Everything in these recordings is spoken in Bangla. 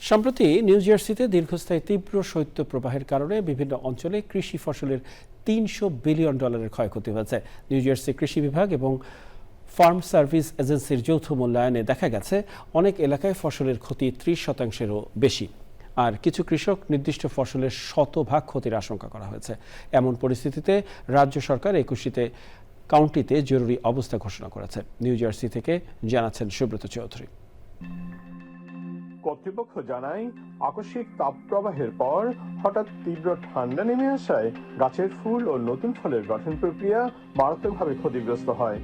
সম্প্রতি নিউ জার্সিতে দীর্ঘস্থায়ী তীব্র শৈত্যপ্রবাহের কারণে বিভিন্ন অঞ্চলে কৃষি ফসলের $300 বিলিয়ন ক্ষয়ক্ষতি হয়েছে। নিউ জার্সি কৃষি বিভাগ এবং ফার্ম সার্ভিস এজেন্সির যৌথ মূল্যায়নে দেখা গেছে অনেক এলাকায় ফসলের ক্ষতি 30%-এরও বেশি, আর কিছু কৃষক নির্দিষ্ট ফসলের শতভাগ ক্ষতির আশঙ্কা করা হয়েছে। এমন পরিস্থিতিতে রাজ্য সরকার 21টি কাউন্টিতে জরুরি অবস্থা ঘোষণা করেছে। নিউ জার্সি থেকে জানাচ্ছেন সুব্রত চৌধুরী। কর্তৃপক্ষ জানায়, আকস্মিক তাপপ্রবাহের পর হঠাৎ তীব্র ঠান্ডা নেমে আসায় গাছের ফুল ও নতুন ফলের গঠন প্রক্রিয়া মারাত্মকভাবে ক্ষতিগ্রস্ত হয়।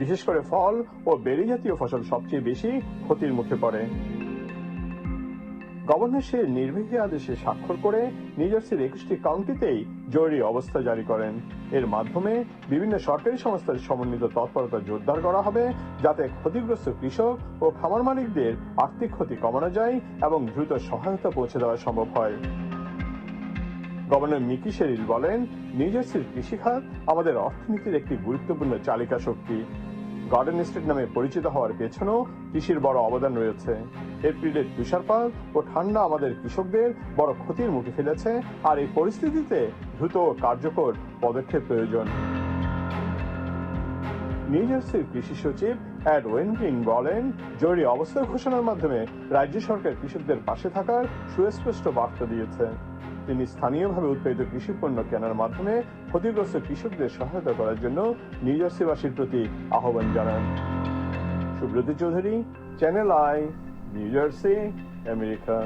বিশেষ করে ফল ও বেরি জাতীয় ফসল সবচেয়ে বেশি ক্ষতির মুখে পড়ে। গভর্নর সেই নির্বাহী আদেশে স্বাক্ষর করে নিউ জার্সির 21টি কাউন্টিতেই জরুরি অবস্থা জারি করেন। এর মাধ্যমে বিভিন্ন সরকারি সংস্থার সমন্বিত তৎপরতা জোরদার করা হবে, যাতে ক্ষতিগ্রস্ত কৃষক ও খামার মালিকদের আর্থিক ক্ষতি কমানো যায় এবং দ্রুত সহায়তা পৌঁছে দেওয়া সম্ভব হয়। গভর্নর মিকি শেরিল বলেন, নিউ জার্সির কৃষিখাত আমাদের অর্থনীতির একটি গুরুত্বপূর্ণ চালিকা শক্তি। গার্ডেন স্টেট নামে পরিচিত হওয়ার পেছনেও কৃষির বড় অবদান রয়েছে। এপ্রিলের তুষারপাত ও ঠান্ডা আমাদের কৃষকদের বড় ক্ষতির মুখে ফেলেছে, আর এই পরিস্থিতিতে দ্রুত ও কার্যকর পদক্ষেপ প্রয়োজন। নিউ জার্সির কৃষি সচিব অ্যাড ওয়েনরিং বলেন, জরুরি অবস্থা ঘোষণার মাধ্যমে রাজ্য সরকার কৃষকদের পাশে থাকার সুস্পষ্ট বার্তা দিয়েছে। তিনি স্থানীয়ভাবে উৎপাদিত কৃষি পণ্য কেনার মাধ্যমে ক্ষতিগ্রস্ত কৃষকদের সহায়তা করার জন্য নিউ জার্সিবাসীর প্রতি আহ্বান জানান। Subrata Chowdhury, channel I, new jersey, America.